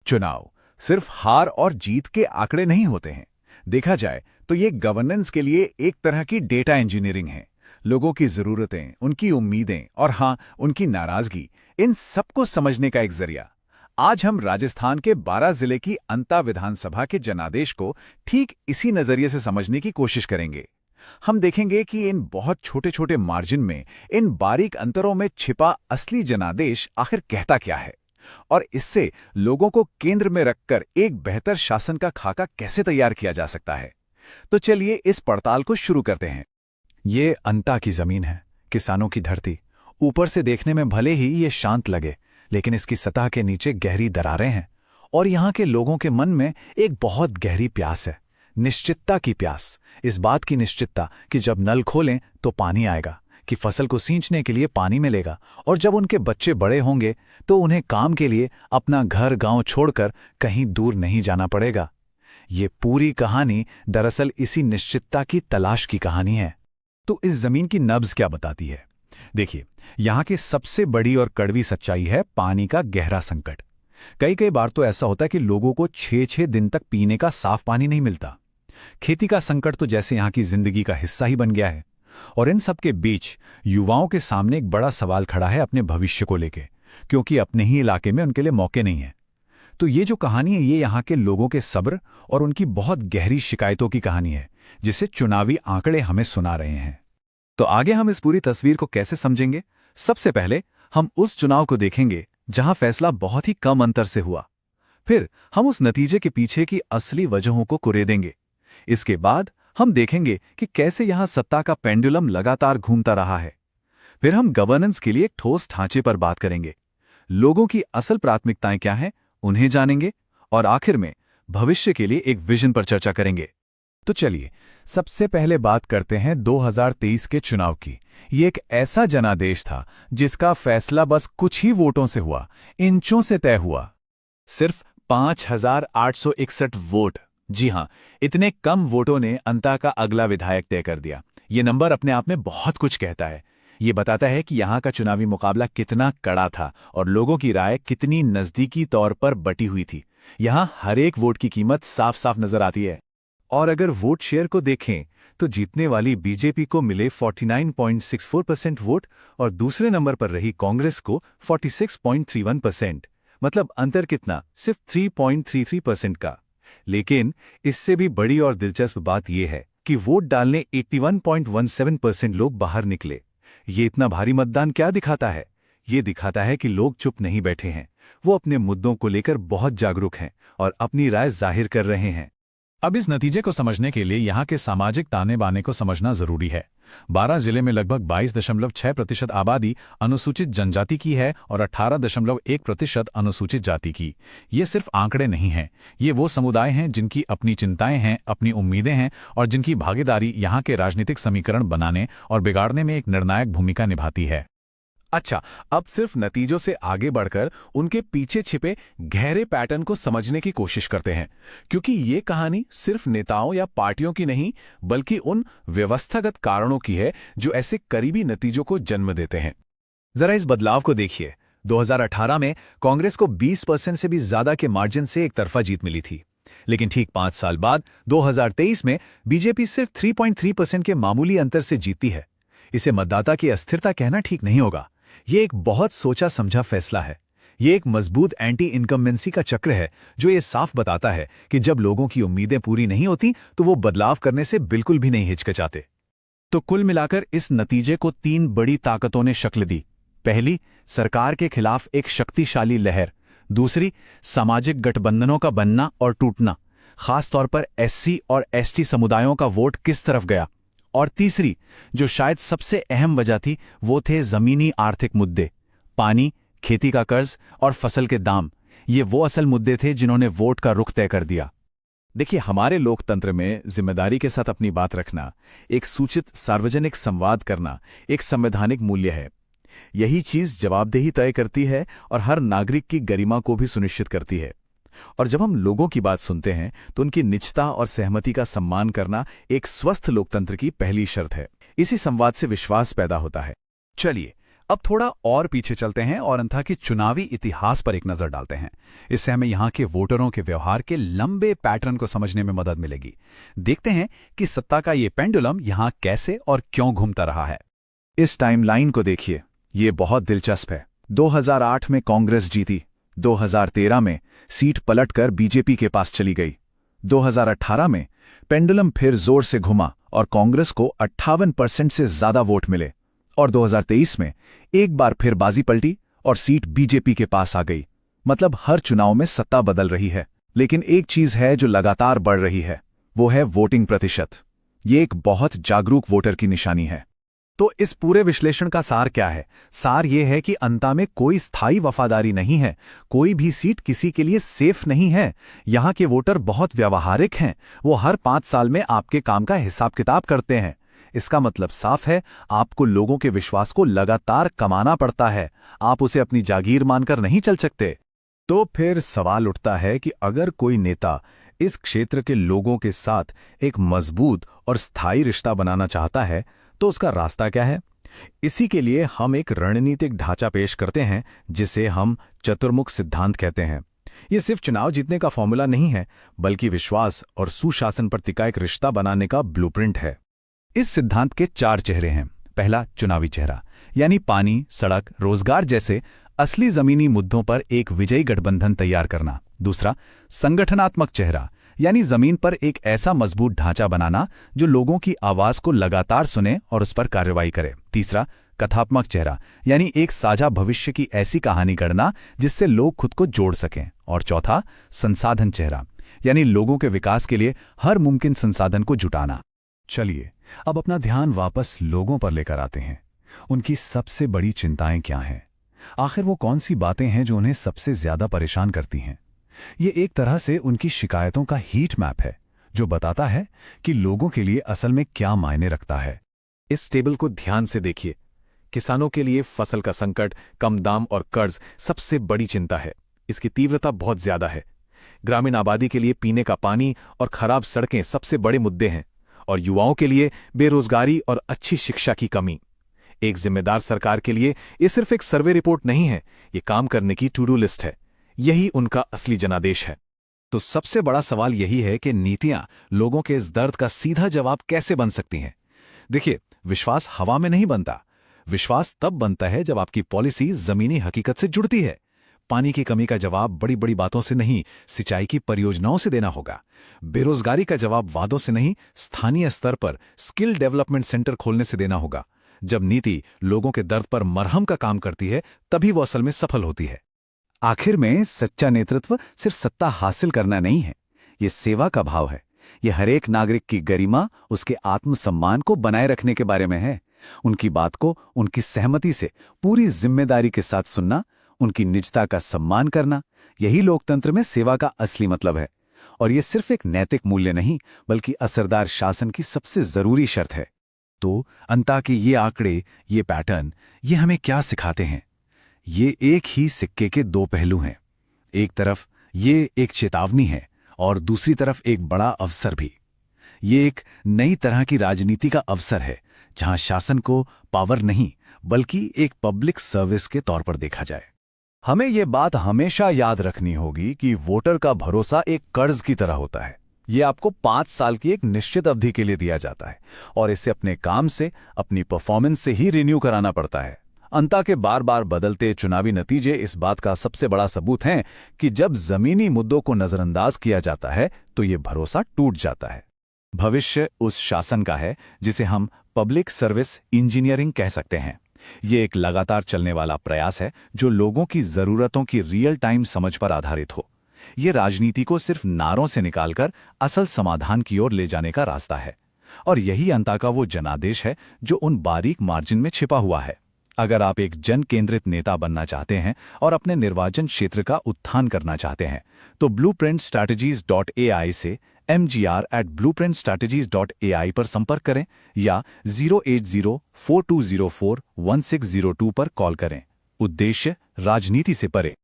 चुनाव सिर्फ हार और जीत के आंकड़े नहीं होते हैं। देखा जाए तो ये गवर्नेंस के लिए एक तरह की डेटा इंजीनियरिंग है। लोगों की जरूरतें, उनकी उम्मीदें और हाँ, उनकी नाराजगी, इन सबको समझने का एक जरिया। आज हम राजस्थान के 12 जिले की अंता विधानसभा के जनादेश को ठीक इसी नजरिए से समझने की कोशिश करेंगे। हम देखेंगे कि इन बहुत छोटे छोटे मार्जिन में, इन बारीक अंतरों में छिपा असली जनादेश आखिर कहता क्या है, और इससे लोगों को केंद्र में रखकर एक बेहतर शासन का खाका कैसे तैयार किया जा सकता है। तो चलिए इस पड़ताल को शुरू करते हैं। ये अंता की जमीन है, किसानों की धरती। ऊपर से देखने में भले ही ये शांत लगे, लेकिन इसकी सतह के नीचे गहरी दरारें हैं। और यहाँ के लोगों के मन में एक बहुत गहरी प्यास है, निश्चितता की प्यास। इस बात की निश्चितता कि जब नल खोलें तो पानी आएगा, कि फसल को सींचने के लिए पानी मिलेगा, और जब उनके बच्चे बड़े होंगे तो उन्हें काम के लिए अपना घर गांव छोड़कर कहीं दूर नहीं जाना पड़ेगा। ये पूरी कहानी दरअसल इसी निश्चितता की तलाश की कहानी है। तो इस जमीन की नब्ज क्या बताती है? देखिए, यहाँ की सबसे बड़ी और कड़वी सच्चाई है पानी का गहरा संकट। कई बार तो ऐसा होता है कि लोगों को 6-6 दिन तक पीने का साफ पानी नहीं मिलता। खेती का संकट तो जैसे यहाँ की जिंदगी का हिस्सा ही बन गया है। और इन सब के बीच युवाओं के सामने एक बड़ा सवाल खड़ा है अपने भविष्य को लेके, क्योंकि अपने ही इलाके में उनके लिए मौके नहीं हैं। तो ये जो कहानी है, ये यहाँ के लोगों के सब्र और उनकी बहुत गहरी शिकायतों की कहानी है, जिसे चुनावी आंकड़े हमें सुना रहे हैं। तो आगे हम इस पूरी तस्वीर को कैसे समझेंगे? सबसे पहले हम उस चुनाव को देखेंगे जहां फैसला बहुत ही कम अंतर से हुआ। फिर हम उस नतीजे के पीछे की असली वजहों को कुरेदेंगे। इसके बाद हम देखेंगे कि कैसे यहां सत्ता का पेंडुलम लगातार घूमता रहा है। फिर हम गवर्नेंस के लिए एक ठोस ढांचे पर बात करेंगे, लोगों की असल प्राथमिकताएं क्या हैं उन्हें जानेंगे, और आखिर में भविष्य के लिए एक विजन पर चर्चा करेंगे। तो चलिए सबसे पहले बात करते हैं 2023 के चुनाव की। ये एक ऐसा जनादेश था जिसका फैसला बस कुछ ही वोटों से हुआ, इंचों से तय हुआ। सिर्फ 5,861 वोट। जी हां, इतने कम वोटों ने अंता का अगला विधायक तय कर दिया। ये नंबर अपने आप में बहुत कुछ कहता है। ये बताता है कि यहां का चुनावी मुकाबला कितना कड़ा था और लोगों की राय कितनी नजदीकी तौर पर बटी हुई थी। यहां हर एक वोट की कीमत साफ साफ नजर आती है। और अगर वोट शेयर को देखें तो जीतने वाली बीजेपी को मिले 49.64% वोट और दूसरे नंबर पर रही कांग्रेस को 46.31%। मतलब अंतर कितना? सिर्फ 3.33% का। लेकिन इससे भी बड़ी और दिलचस्प बात यह है कि वोट डालने 81.17% लोग बाहर निकले। ये इतना भारी मतदान क्या दिखाता है? ये दिखाता है कि लोग चुप नहीं बैठे हैं, वो अपने मुद्दों को लेकर बहुत जागरूक हैं और अपनी राय जाहिर कर रहे हैं। अब इस नतीजे को समझने के लिए यहाँ के सामाजिक ताने बाने को समझना जरूरी है। 12 जिले में लगभग 22.6% आबादी अनुसूचित जनजाति की है और 18.1% अनुसूचित जाति की। ये सिर्फ आंकड़े नहीं हैं, ये वो समुदाय हैं जिनकी अपनी चिंताएं हैं, अपनी उम्मीदें हैं और जिनकी भागीदारी यहाँ के राजनीतिक समीकरण बनाने और बिगाड़ने में एक निर्णायक भूमिका निभाती है। अच्छा, अब सिर्फ नतीजों से आगे बढ़कर उनके पीछे छिपे गहरे पैटर्न को समझने की कोशिश करते हैं, क्योंकि ये कहानी सिर्फ नेताओं या पार्टियों की नहीं, बल्कि उन व्यवस्थागत कारणों की है जो ऐसे करीबी नतीजों को जन्म देते हैं। जरा इस बदलाव को देखिए। 2018 में कांग्रेस को 20% से भी ज्यादा के मार्जिन से एक तरफा जीत मिली थी, लेकिन ठीक 5 साल बाद 2023 में बीजेपी सिर्फ 3.3% के मामूली अंतर से जीतती है। इसे मतदाता की अस्थिरता कहना ठीक नहीं होगा। ये एक बहुत सोचा समझा फैसला है। ये एक मजबूत एंटी इनकम्बेंसी का चक्र है जो ये साफ बताता है कि जब लोगों की उम्मीदें पूरी नहीं होती तो वो बदलाव करने से बिल्कुल भी नहीं हिचकिचाते। तो कुल मिलाकर इस नतीजे को 3 बड़ी ताकतों ने शक्ल दी। पहली, सरकार के खिलाफ एक शक्तिशाली लहर। दूसरी, सामाजिक गठबंधनों का बनना और टूटना, खासतौर पर एससी और एसटी समुदायों का वोट किस तरफ गया। और तीसरी, जो शायद सबसे अहम वजह थी, वो थे जमीनी आर्थिक मुद्दे। पानी, खेती का कर्ज और फसल के दाम। ये वो असल मुद्दे थे जिन्होंने वोट का रुख तय कर दिया। देखिए, हमारे लोकतंत्र में जिम्मेदारी के साथ अपनी बात रखना, एक सूचित सार्वजनिक संवाद करना एक संवैधानिक मूल्य है। यही चीज जवाबदेही तय करती है और हर नागरिक की गरिमा को भी सुनिश्चित करती है। और जब हम लोगों की बात सुनते हैं तो उनकी निजता और सहमति का सम्मान करना एक स्वस्थ लोकतंत्र की पहली शर्त है। इसी संवाद से विश्वास पैदा होता है। चलिए अब थोड़ा और पीछे चलते हैं और अंता के चुनावी इतिहास पर एक नजर डालते हैं। इससे हमें यहाँ के वोटरों के व्यवहार के लंबे पैटर्न को समझने में मदद मिलेगी। देखते हैं कि सत्ता का ये पेंडुलम यहाँ कैसे और क्यों घूमता रहा है। इस टाइमलाइन को देखिए, ये बहुत दिलचस्प है। 2008 में कांग्रेस जीती, 2013 में सीट पलटकर बीजेपी के पास चली गई, 2018 में पेंडुलम फिर जोर से घुमा और कांग्रेस को 58% से ज्यादा वोट मिले, और 2023 में एक बार फिर बाजी पलटी और सीट बीजेपी के पास आ गई। मतलब हर चुनाव में सत्ता बदल रही है, लेकिन एक चीज है जो लगातार बढ़ रही है, वो है वोटिंग प्रतिशत। ये एक बहुत जागरूक वोटर की निशानी है। तो इस पूरे विश्लेषण का सार क्या है? सार ये है कि अंता में कोई स्थायी वफादारी नहीं है, कोई भी सीट किसी के लिए सेफ नहीं है। यहाँ के वोटर बहुत व्यावहारिक हैं, वो हर 5 साल में आपके काम का हिसाब किताब करते हैं। इसका मतलब साफ है, आपको लोगों के विश्वास को लगातार कमाना पड़ता है, आप उसे अपनी जागीर मानकर नहीं चल सकते। तो फिर सवाल उठता है कि अगर कोई नेता इस क्षेत्र के लोगों के साथ एक मजबूत और स्थायी रिश्ता बनाना चाहता है तो उसका रास्ता क्या है? इसी के लिए हम एक रणनीतिक ढांचा पेश करते हैं जिसे हम चतुर्मुख सिद्धांत कहते हैं। ये सिर्फ चुनाव जीतने का फॉर्मूला नहीं है, बल्कि विश्वास और सुशासन पर टिका एक रिश्ता बनाने का ब्लूप्रिंट है। इस सिद्धांत के 4 चेहरे हैं। पहला, चुनावी चेहरा, यानी पानी, सड़क, रोजगार जैसे असली जमीनी मुद्दों पर एक विजयी गठबंधन तैयार करना। दूसरा, संगठनात्मक चेहरा, यानी जमीन पर एक ऐसा मजबूत ढांचा बनाना जो लोगों की आवाज को लगातार सुने और उस पर कार्रवाई करे। तीसरा, कथात्मक चेहरा, यानी एक साझा भविष्य की ऐसी कहानी गढ़ना जिससे लोग खुद को जोड़ सकें। और चौथा, संसाधन चेहरा, यानी लोगों के विकास के लिए हर मुमकिन संसाधन को जुटाना। चलिए अब अपना ध्यान वापस लोगों पर लेकर आते हैं। उनकी सबसे बड़ी चिंताएं क्या हैं? आखिर वो कौन सी बातें हैं जो उन्हें सबसे ज्यादा परेशान करती हैं? ये एक तरह से उनकी शिकायतों का हीट मैप है जो बताता है कि लोगों के लिए असल में क्या मायने रखता है। इस टेबल को ध्यान से देखिए। किसानों के लिए फसल का संकट, कम दाम और कर्ज सबसे बड़ी चिंता है। इसकी तीव्रता बहुत ज्यादा है। ग्रामीण आबादी के लिए पीने का पानी और खराब सड़कें सबसे बड़े मुद्दे हैं, और युवाओं के लिए बेरोजगारी और अच्छी शिक्षा की कमी। एक जिम्मेदार सरकार के लिए ये सिर्फ एक सर्वे रिपोर्ट नहीं है, ये काम करने की टू डू लिस्ट है। यही उनका असली जनादेश है। तो सबसे बड़ा सवाल यही है कि नीतियां लोगों के इस दर्द का सीधा जवाब कैसे बन सकती हैं? देखिए, विश्वास हवा में नहीं बनता। विश्वास तब बनता है जब आपकी पॉलिसी जमीनी हकीकत से जुड़ती है। पानी की कमी का जवाब बड़ी बड़ी बातों से नहीं, सिंचाई की परियोजनाओं से देना होगा। बेरोजगारी का जवाब वादों से नहीं, स्थानीय स्तर पर स्किल डेवलपमेंट सेंटर खोलने से देना होगा। जब नीति लोगों के दर्द पर मरहम का काम करती है, तभी वो असल में सफल होती है। आखिर में सच्चा नेतृत्व सिर्फ सत्ता हासिल करना नहीं है, ये सेवा का भाव है। ये हर एक नागरिक की गरिमा, उसके आत्मसम्मान को बनाए रखने के बारे में है। उनकी बात को उनकी सहमति से पूरी जिम्मेदारी के साथ सुनना, उनकी निजता का सम्मान करना, यही लोकतंत्र में सेवा का असली मतलब है। और ये सिर्फ एक नैतिक मूल्य नहीं, बल्कि असरदार शासन की सबसे जरूरी शर्त है। तो अंता के ये आंकड़े, ये पैटर्न, ये हमें क्या सिखाते हैं? ये एक ही सिक्के के 2 पहलू हैं। एक तरफ ये एक चेतावनी है और दूसरी तरफ एक बड़ा अवसर भी। ये एक नई तरह की राजनीति का अवसर है, जहां शासन को पावर नहीं, बल्कि एक पब्लिक सर्विस के तौर पर देखा जाए। हमें ये बात हमेशा याद रखनी होगी कि वोटर का भरोसा एक कर्ज की तरह होता है। ये आपको 5 साल की एक निश्चित अवधि के लिए दिया जाता है और इसे अपने काम से, अपनी परफॉर्मेंस से ही रिन्यू कराना पड़ता है। अंता के बार बार बदलते चुनावी नतीजे इस बात का सबसे बड़ा सबूत हैं कि जब जमीनी मुद्दों को नजरअंदाज किया जाता है तो ये भरोसा टूट जाता है। भविष्य उस शासन का है जिसे हम पब्लिक सर्विस इंजीनियरिंग कह सकते हैं। ये एक लगातार चलने वाला प्रयास है जो लोगों की जरूरतों की रियल टाइम समझ पर आधारित हो। ये राजनीति को सिर्फ नारों से निकालकर असल समाधान की ओर ले जाने का रास्ता है, और यही अंता का वो जनादेश है जो उन बारीक मार्जिन में छिपा हुआ है। अगर आप एक जन केंद्रित नेता बनना चाहते हैं और अपने निर्वाचन क्षेत्र का उत्थान करना चाहते हैं, तो blueprintstrategies.ai से mgr@blueprintstrategies.ai पर संपर्क करें या 08042041602 पर कॉल करें। उद्देश्य राजनीति से परे।